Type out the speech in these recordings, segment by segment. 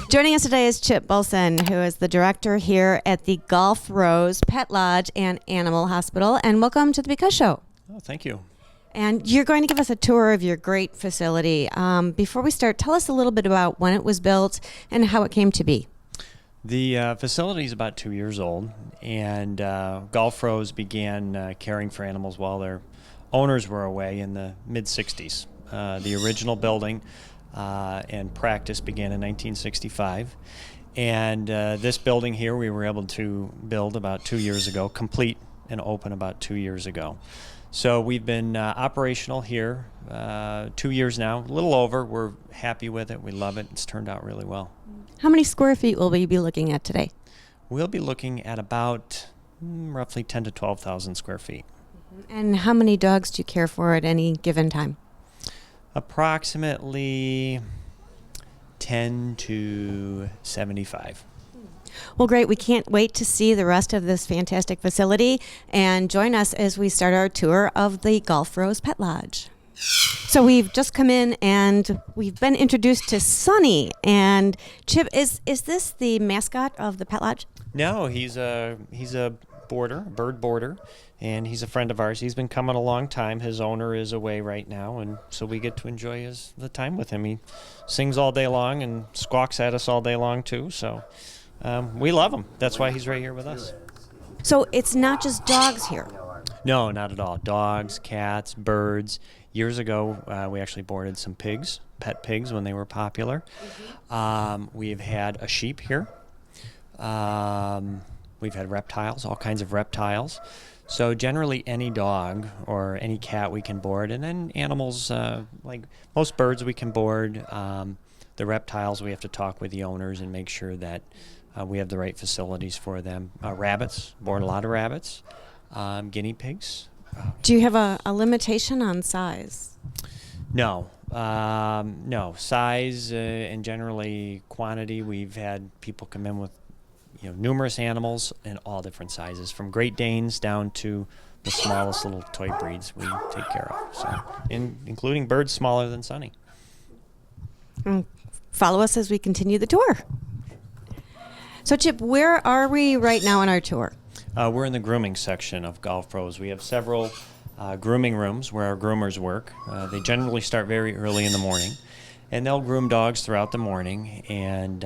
Joining us today is Chip Bulson, who is the director here at the Gulf Rose Pet Lodge and Animal Hospital. And welcome to the BCUZ Show. Oh, thank you. And you're going to give us a tour of your great facility. Before we start, tell us a little bit about when it was built and how it came to be. The facility is about 2 years old, and Gulf Rose began caring for animals while their owners were away in the mid-'60s. The original building and practice began in 1965. And this building here we were able to build about 2 years ago, complete and open about 2 years ago. So we've been operational here 2 years now, a little over. We're happy with it. We love it. It's turned out really well. How many square feet will we be looking at today? We'll be looking at about roughly 10 to 12,000 square feet. And how many dogs do you care for at any given time? Approximately 10 to 75. Well, great. We can't wait to see the rest of this fantastic facility, and join us as we start our tour of the Gulf Rose Pet Lodge. So we've just come in and we've been introduced to Sonny. And Chip, is this the mascot of the Pet Lodge? No, he's a bird boarder, and he's a friend of ours. He's been coming a long time. His owner is away right now, and so we get to enjoy the time with him. He sings all day long and squawks at us all day long too. So we love him. That's why he's right here with us. So it's not just dogs here. No, not at all. Dogs, cats, birds. Years ago, we actually boarded some pigs, pet pigs, when they were popular. We've had a sheep here. We've had reptiles, all kinds of reptiles. So generally any dog or any cat we can board, and then animals, like most birds we can board. The reptiles, we have to talk with the owners and make sure that we have the right facilities for them. Rabbits, board a lot of rabbits. Guinea pigs. Do you have a limitation on size? No. No. Size and generally quantity. We've had people come in with numerous animals in all different sizes, from Great Danes down to the smallest little toy breeds we take care of. So, including birds smaller than Sonny. Follow us as we continue the tour. So, Chip, where are we right now on our tour? We're in the grooming section of Gulf Rose. We have several grooming rooms where our groomers work. They generally start very early in the morning, and they'll groom dogs throughout the morning, and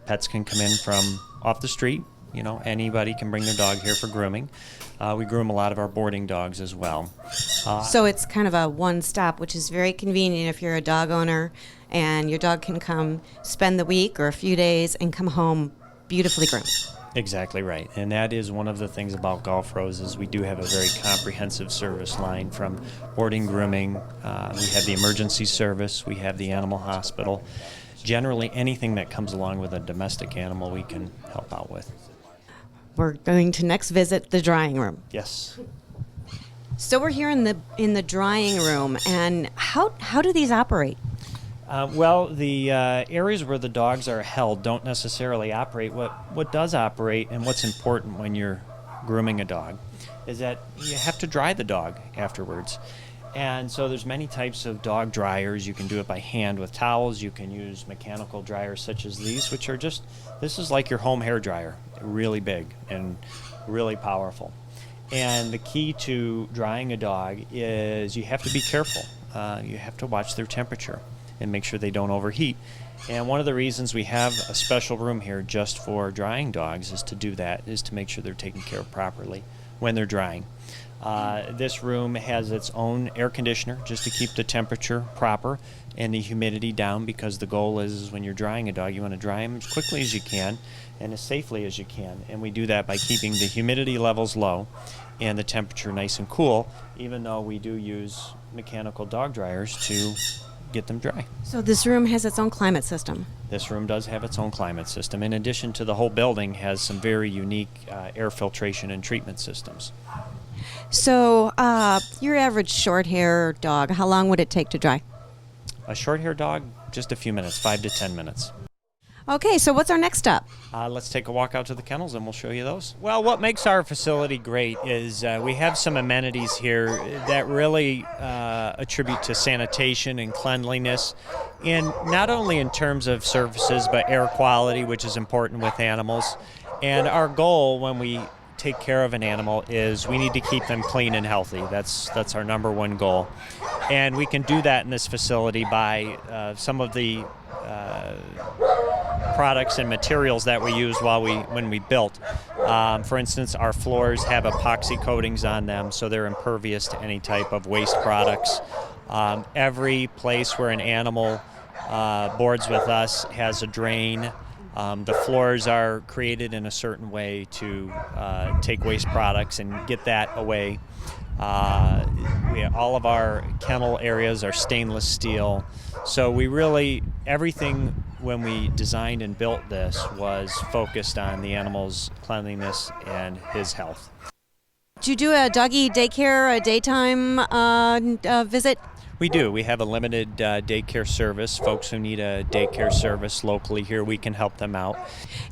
pets can come in from off the street. Anybody can bring their dog here for grooming. We groom a lot of our boarding dogs as well. So it's kind of a one-stop, which is very convenient if you're a dog owner and your dog can come spend the week or a few days and come home beautifully groomed. Exactly right. And that is one of the things about Gulf Rose is we do have a very comprehensive service line, from boarding, grooming. We have the emergency service. We have the animal hospital. Generally, anything that comes along with a domestic animal we can help out with. We're going to next visit the drying room. Yes. So we're here in the drying room, and how do these operate? Well, the areas where the dogs are held don't necessarily operate. What does operate, and what's important when you're grooming a dog, is that you have to dry the dog afterwards. And so there's many types of dog dryers. You can do it by hand with towels. You can use mechanical dryers such as these, which are this is like your home hair dryer, really big and really powerful. And the key to drying a dog is you have to be careful. You have to watch their temperature and make sure they don't overheat. And one of the reasons we have a special room here just for drying dogs is to do that, is to make sure they're taken care of properly when they're drying. This room has its own air conditioner just to keep the temperature proper and the humidity down, because the goal is when you're drying a dog, you want to dry them as quickly as you can and as safely as you can. And we do that by keeping the humidity levels low and the temperature nice and cool, even though we do use mechanical dog dryers to get them dry. So this room has its own climate system? This room does have its own climate system. In addition to, the whole building has some very unique air filtration and treatment systems. So your average short hair dog, how long would it take to dry? A short hair dog, just a few minutes, 5 to 10 minutes. Okay, so what's our next step? Let's take a walk out to the kennels and we'll show you those. Well, what makes our facility great is we have some amenities here that really attribute to sanitation and cleanliness, and not only in terms of services, but air quality, which is important with animals. And our goal when we take care of an animal is we need to keep them clean and healthy. That's our number one goal. And we can do that in this facility by some of the products and materials that we used when we built. For instance, our floors have epoxy coatings on them, so they're impervious to any type of waste products. Every place where an animal boards with us has a drain. The floors are created in a certain way to take waste products and get that away. All of our kennel areas are stainless steel. So everything when we designed and built this was focused on the animal's cleanliness and his health. Do you do a doggy daycare, a daytime visit? We do. We have a limited daycare service. Folks who need a daycare service locally here, we can help them out.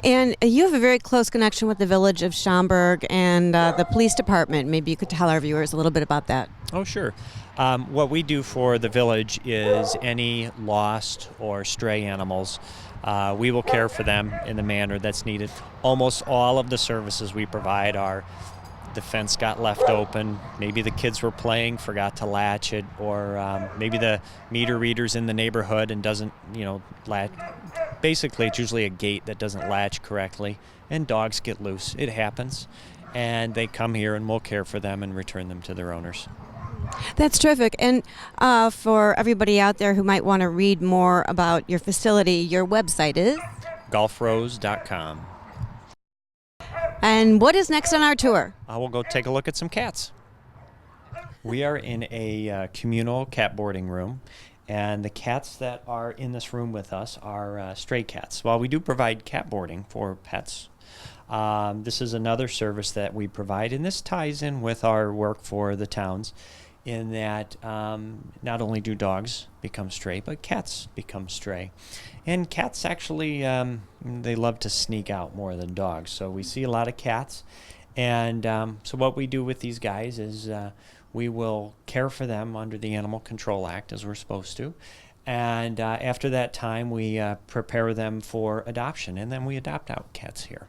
And you have a very close connection with the village of Schaumburg and the police department. Maybe you could tell our viewers a little bit about that. Oh, sure. What we do for the village is any lost or stray animals, we will care for them in the manner that's needed. Almost all of the services we provide are the fence got left open, maybe the kids were playing, forgot to latch it, or maybe the meter reader's in the neighborhood and doesn't, latch. Basically, it's usually a gate that doesn't latch correctly, and dogs get loose. It happens, and they come here and we'll care for them and return them to their owners. That's terrific. And for everybody out there who might want to read more about your facility, your website is? golfrose.com. And what is next on our tour? We'll go take a look at some cats. We are in a communal cat boarding room, and the cats that are in this room with us are stray cats. While we do provide cat boarding for pets, this is another service that we provide, and this ties in with our work for the towns in that not only do dogs become stray, but cats become stray. And cats actually, they love to sneak out more than dogs. So we see a lot of cats. And so what we do with these guys is we will care for them under the Animal Control Act, as we're supposed to. And after that time, we prepare them for adoption, and then we adopt out cats here.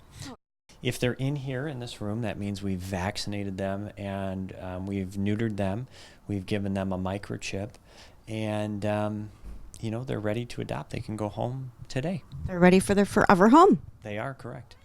If they're in here in this room, that means we've vaccinated them and we've neutered them. We've given them a microchip, and they're ready to adopt. They can go home today. They're ready for their forever home. They are, correct.